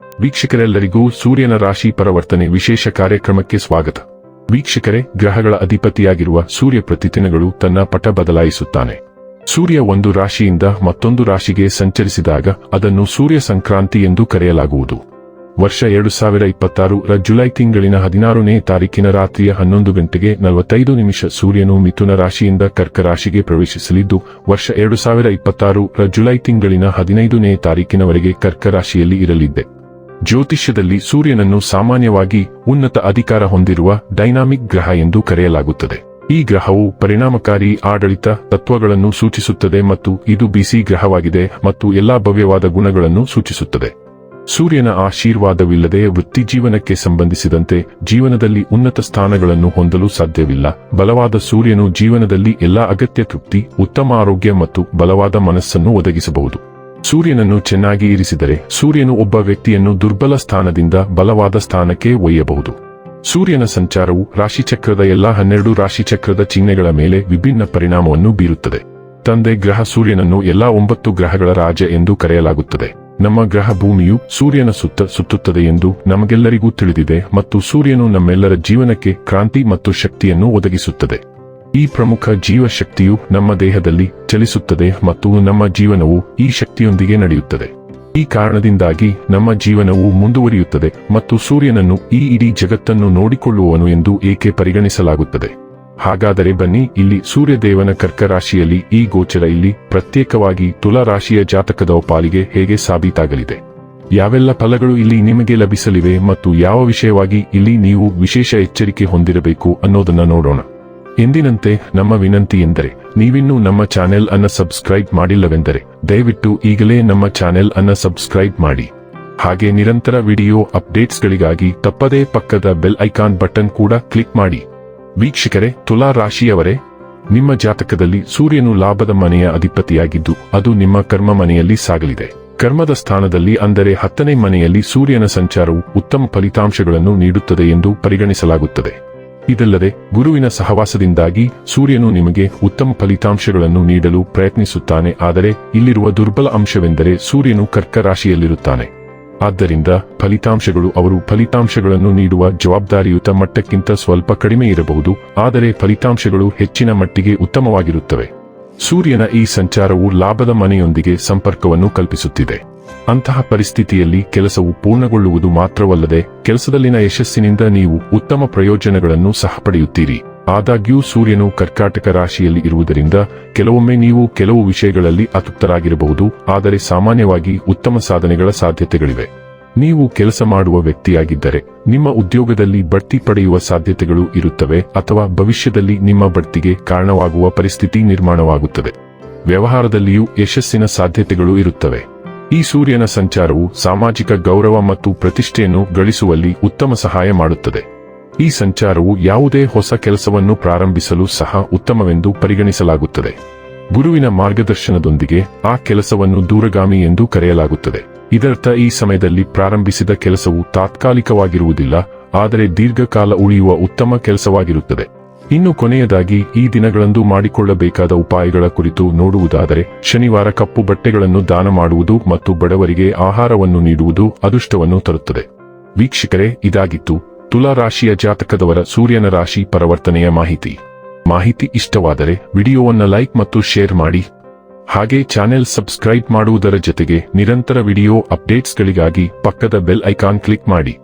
ವೀಕ್ಷಕರೆಲ್ಲರಿಗೂ ಸೂರ್ಯನ ರಾಶಿ ಪರಿವರ್ತನೆ ವಿಶೇಷ ಕಾರ್ಯಕ್ರಮಕ್ಕೆ ಸ್ವಾಗತ. ವೀಕ್ಷಕರೇ, ಗ್ರಹಗಳ ಅಧಿಪತಿಯಾಗಿರುವ ಸೂರ್ಯ ಪ್ರತಿದಿನಗಳು ತನ್ನ ಪಟ ಬದಲಾಯಿಸುತ್ತಾನೆ. ಸೂರ್ಯ ಒಂದು ರಾಶಿಯಿಂದ ಮತ್ತೊಂದು ರಾಶಿಗೆ ಸಂಚರಿಸಿದಾಗ ಅದನ್ನು ಸೂರ್ಯ ಸಂಕ್ರಾಂತಿ ಎಂದು ಕರೆಯಲಾಗುವುದು. ವರ್ಷ 2026 ಜುಲೈ ತಿಂಗಳಿನ 16ನೇ ತಾರೀಕಿನ ರಾತ್ರಿಯ 11:45 ಸೂರ್ಯನು ಮಿಥುನ ರಾಶಿಯಿಂದ ಕರ್ಕ ರಾಶಿಗೆ ಪ್ರವೇಶಿಸಲಿದ್ದು, ವರ್ಷ 2026 ಜುಲೈ ತಿಂಗಳಿನ 15ನೇ ತಾರೀಕಿನವರೆಗೆ ಕರ್ಕ ರಾಶಿಯಲ್ಲಿ ಇರಲಿದೆ. ಜ್ಯೋತಿಷ್ಯದಲ್ಲಿ ಸೂರ್ಯನನ್ನು ಸಾಮಾನ್ಯವಾಗಿ ಉನ್ನತ ಅಧಿಕಾರ ಹೊಂದಿರುವ ಡೈನಾಮಿಕ್ ಗ್ರಹ ಎಂದು ಕರೆಯಲಾಗುತ್ತದೆ. ಈ ಗ್ರಹವು ಪರಿಣಾಮಕಾರಿ ಆಡಳಿತ ತತ್ವಗಳನ್ನು ಸೂಚಿಸುತ್ತದೆ ಮತ್ತು ಇದು ಬಿಸಿ ಗ್ರಹವಾಗಿದೆ ಮತ್ತು ಎಲ್ಲಾ ಭವ್ಯವಾದ ಗುಣಗಳನ್ನು ಸೂಚಿಸುತ್ತದೆ. ಸೂರ್ಯನ ಆಶೀರ್ವಾದವಿಲ್ಲದೆ ವೃತ್ತಿಜೀವನಕ್ಕೆ ಸಂಬಂಧಿಸಿದಂತೆ ಜೀವನದಲ್ಲಿ ಉನ್ನತ ಸ್ಥಾನಗಳನ್ನು ಹೊಂದಲು ಸಾಧ್ಯವಿಲ್ಲ. ಬಲವಾದ ಸೂರ್ಯನು ಜೀವನದಲ್ಲಿ ಎಲ್ಲಾ ಅಗತ್ಯ ತೃಪ್ತಿ, ಉತ್ತಮ ಆರೋಗ್ಯ ಮತ್ತು ಬಲವಾದ ಮನಸ್ಸನ್ನು ಒದಗಿಸಬಹುದು. ಸೂರ್ಯನನ್ನು ಚೆನ್ನಾಗಿ ಇರಿಸಿದರೆ ಸೂರ್ಯನು ಒಬ್ಬ ವ್ಯಕ್ತಿಯನ್ನು ದುರ್ಬಲ ಸ್ಥಾನದಿಂದ ಬಲವಾದ ಸ್ಥಾನಕ್ಕೆ ಒಯ್ಯಬಹುದು. ಸೂರ್ಯನ ಸಂಚಾರವು ರಾಶಿಚಕ್ರದ ಎಲ್ಲಾ 12 ರಾಶಿಚಕ್ರದ ಚಿಹ್ನೆಗಳ ಮೇಲೆ ವಿಭಿನ್ನ ಪರಿಣಾಮವನ್ನು ಬೀರುತ್ತದೆ. ತಂದೆ ಗ್ರಹ ಸೂರ್ಯನನ್ನು ಎಲ್ಲಾ 9 ಗ್ರಹಗಳ ರಾಜ ಎಂದು ಕರೆಯಲಾಗುತ್ತದೆ. ನಮ್ಮ ಗ್ರಹ ಭೂಮಿಯು ಸೂರ್ಯನ ಸುತ್ತ ಸುತ್ತುತ್ತದೆ ಎಂದು ನಮಗೆಲ್ಲರಿಗೂ ತಿಳಿದಿದೆ ಮತ್ತು ಸೂರ್ಯನು ನಮ್ಮೆಲ್ಲರ ಜೀವನಕ್ಕೆ ಕ್ರಾಂತಿ ಮತ್ತು ಶಕ್ತಿಯನ್ನು ಒದಗಿಸುತ್ತದೆ. ಈ ಪ್ರಮುಖ ಜೀವಶಕ್ತಿಯು ನಮ್ಮ ದೇಹದಲ್ಲಿ ಚಲಿಸುತ್ತದೆ ಮತ್ತು ನಮ್ಮ ಜೀವನವು ಈ ಶಕ್ತಿಯೊಂದಿಗೆ ನಡೆಯುತ್ತದೆ. ಈ ಕಾರಣದಿಂದಾಗಿ ನಮ್ಮ ಜೀವನವು ಮುಂದುವರಿಯುತ್ತದೆ ಮತ್ತು ಸೂರ್ಯನನ್ನು ಈ ಇಡೀ ಜಗತ್ತನ್ನು ನೋಡಿಕೊಳ್ಳುವವನು ಎಂದು ಏಕೆ ಪರಿಗಣಿಸಲಾಗುತ್ತದೆ. ಹಾಗಾದರೆ ಬನ್ನಿ, ಇಲ್ಲಿ ಸೂರ್ಯದೇವನ ಕರ್ಕ ರಾಶಿಯಲ್ಲಿ ಈ ಗೋಚರ ಇಲ್ಲಿ ಪ್ರತ್ಯೇಕವಾಗಿ ತುಲಾ ರಾಶಿಯ ಜಾತಕದ ಪಾಲಿಗೆ ಹೇಗೆ ಸಾಬೀತಾಗಲಿದೆ, ಯಾವೆಲ್ಲ ಫಲಗಳು ಇಲ್ಲಿ ನಿಮಗೆ ಲಭಿಸಲಿವೆ ಮತ್ತು ಯಾವ ವಿಷಯವಾಗಿ ಇಲ್ಲಿ ನೀವು ವಿಶೇಷ ಎಚ್ಚರಿಕೆ ಹೊಂದಿರಬೇಕು ಅನ್ನೋದನ್ನ ನೋಡೋಣ. ಎಂದಿನಂತೆ ನಮ್ಮ ವಿನಂತಿ ಎಂದರೆ, ನೀವಿನ್ನೂ ನಮ್ಮ ಚಾನೆಲ್ ಅನ್ನ ಸಬ್ಸ್ಕ್ರೈಬ್ ಮಾಡಿಲ್ಲವೆಂದರೆ ದಯವಿಟ್ಟು ಈಗಲೇ ನಮ್ಮ ಚಾನೆಲ್ ಅನ್ನ ಸಬ್ಸ್ಕ್ರೈಬ್ ಮಾಡಿ. ಹಾಗೆ ನಿರಂತರ ವಿಡಿಯೋ ಅಪ್ಡೇಟ್ಸ್ಗಳಿಗಾಗಿ ತಪ್ಪದೇ ಪಕ್ಕದ ಬೆಲ್ ಐಕಾನ್ ಬಟನ್ ಕೂಡ ಕ್ಲಿಕ್ ಮಾಡಿ. ವೀಕ್ಷಕರೇ, ತುಲಾ ರಾಶಿಯವರೇ, ನಿಮ್ಮ ಜಾತಕದಲ್ಲಿ ಸೂರ್ಯನು ಲಾಭದ ಮನೆಯ ಅಧಿಪತಿಯಾಗಿದ್ದು ಅದು ನಿಮ್ಮ ಕರ್ಮ ಮನೆಯಲ್ಲಿ ಸಾಗಲಿದೆ. ಕರ್ಮದ ಸ್ಥಾನದಲ್ಲಿ ಅಂದರೆ 10ನೇ ಮನೆಯಲ್ಲಿ ಸೂರ್ಯನ ಸಂಚಾರವು ಉತ್ತಮ ಫಲಿತಾಂಶಗಳನ್ನು ನೀಡುತ್ತದೆ ಎಂದು ಪರಿಗಣಿಸಲಾಗುತ್ತದೆ. ಇದಲ್ಲದೆ ಗುರುವಿನ ಸಹವಾಸದಿಂದಾಗಿ ಸೂರ್ಯನು ನಿಮಗೆ ಉತ್ತಮ ಫಲಿತಾಂಶಗಳನ್ನು ನೀಡಲು ಪ್ರಯತ್ನಿಸುತ್ತಾನೆ. ಆದರೆ ಇಲ್ಲಿರುವ ದುರ್ಬಲ ಅಂಶವೆಂದರೆ ಸೂರ್ಯನು ಕರ್ಕ ರಾಶಿಯಲ್ಲಿರುತ್ತಾನೆ. ಆದ್ದರಿಂದ ಅವರು ಫಲಿತಾಂಶಗಳನ್ನು ನೀಡುವ ಜವಾಬ್ದಾರಿಯುತ ಮಟ್ಟಕ್ಕಿಂತ ಸ್ವಲ್ಪ ಕಡಿಮೆ ಇರಬಹುದು, ಆದರೆ ಫಲಿತಾಂಶಗಳು ಹೆಚ್ಚಿನ ಮಟ್ಟಿಗೆ ಉತ್ತಮವಾಗಿರುತ್ತವೆ. ಸೂರ್ಯನ ಈ ಸಂಚಾರವು ಲಾಭದ ಮನೆಯೊಂದಿಗೆ ಸಂಪರ್ಕವನ್ನು ಕಲ್ಪಿಸುತ್ತಿದೆ. ಅಂತಹ ಪರಿಸ್ಥಿತಿಯಲ್ಲಿ ಕೆಲಸವು ಪೂರ್ಣಗೊಳ್ಳುವುದು ಮಾತ್ರವಲ್ಲದೆ ಕೆಲಸದಲ್ಲಿನ ಯಶಸ್ಸಿನಿಂದ ನೀವು ಉತ್ತಮ ಪ್ರಯೋಜನಗಳನ್ನು ಸಹ ಪಡೆಯುತ್ತೀರಿ. ಆದಾಗ್ಯೂ ಸೂರ್ಯನು ಕರ್ಕಾಟಕ ರಾಶಿಯಲ್ಲಿ ಇರುವುದರಿಂದ ಕೆಲವೊಮ್ಮೆ ನೀವು ಕೆಲವು ವಿಷಯಗಳಲ್ಲಿ ಅತೃಪ್ತರಾಗಿರಬಹುದು, ಆದರೆ ಸಾಮಾನ್ಯವಾಗಿ ಉತ್ತಮ ಸಾಧನೆಗಳ ಸಾಧ್ಯತೆಗಳಿವೆ. ನೀವು ಕೆಲಸ ಮಾಡುವ ವ್ಯಕ್ತಿಯಾಗಿದ್ದರೆ ನಿಮ್ಮ ಉದ್ಯೋಗದಲ್ಲಿ ಬಡ್ತಿ ಪಡೆಯುವ ಸಾಧ್ಯತೆಗಳು ಇರುತ್ತವೆ ಅಥವಾ ಭವಿಷ್ಯದಲ್ಲಿ ನಿಮ್ಮ ಬಡ್ತಿಗೆ ಕಾರಣವಾಗುವ ಪರಿಸ್ಥಿತಿ ನಿರ್ಮಾಣವಾಗುತ್ತದೆ. ವ್ಯವಹಾರದಲ್ಲಿಯೂ ಯಶಸ್ಸಿನ ಸಾಧ್ಯತೆಗಳು ಇರುತ್ತವೆ. ಈ ಸೂರ್ಯನ ಸಂಚಾರವು ಸಾಮಾಜಿಕ ಗೌರವ ಮತ್ತು ಪ್ರತಿಷ್ಠೆಯನ್ನು ಗಳಿಸುವಲ್ಲಿ ಉತ್ತಮ ಸಹಾಯ ಮಾಡುತ್ತದೆ. ಈ ಸಂಚಾರವು ಯಾವುದೇ ಹೊಸ ಕೆಲಸವನ್ನು ಪ್ರಾರಂಭಿಸಲು ಸಹ ಉತ್ತಮವೆಂದು ಪರಿಗಣಿಸಲಾಗುತ್ತದೆ. ಗುರುವಿನ ಮಾರ್ಗದರ್ಶನದೊಂದಿಗೆ ಆ ಕೆಲಸವನ್ನು ದೂರಗಾಮಿ ಎಂದು ಕರೆಯಲಾಗುತ್ತದೆ. ಇದರರ್ಥ ಈ ಸಮಯದಲ್ಲಿ ಪ್ರಾರಂಭಿಸಿದ ಕೆಲಸವು ತಾತ್ಕಾಲಿಕವಾಗಿರುವುದಿಲ್ಲ, ಆದರೆ ದೀರ್ಘಕಾಲ ಉಳಿಯುವ ಉತ್ತಮ ಕೆಲಸವಾಗಿರುತ್ತದೆ. ಇನ್ನು ಕೊನೆಯದಾಗಿ ಈ ದಿನಗಳಂದು ಮಾಡಿಕೊಳ್ಳಬೇಕಾದ ಉಪಾಯಗಳ ಕುರಿತು ನೋಡುವುದಾದರೆ, ಶನಿವಾರ ಕಪ್ಪು ಬಟ್ಟೆಗಳನ್ನು ದಾನ ಮಾಡುವುದು ಮತ್ತು ಬಡವರಿಗೆ ಆಹಾರವನ್ನು ನೀಡುವುದು ಅದೃಷ್ಟವನ್ನು ತರುತ್ತದೆ. ವೀಕ್ಷಕರೇ, ಇದಾಗಿತ್ತು ತುಲಾ ರಾಶಿಯ ಜಾತಕದವರ ಸೂರ್ಯನ ರಾಶಿ ಪರಿವರ್ತನೆಯ ಮಾಹಿತಿ ಇಷ್ಟವಾದರೆ ವಿಡಿಯೋವನ್ನು ಲೈಕ್ ಮತ್ತು ಶೇರ್ ಮಾಡಿ. ಹಾಗೆ ಚಾನೆಲ್ ಸಬ್ಸ್ಕ್ರೈಬ್ ಮಾಡುವುದರ ಜೊತೆಗೆ ನಿರಂತರ ವಿಡಿಯೋ ಅಪ್ಡೇಟ್ಸ್ಗಳಿಗಾಗಿ ಪಕ್ಕದ ಬೆಲ್ ಐಕಾನ್ ಕ್ಲಿಕ್ ಮಾಡಿ.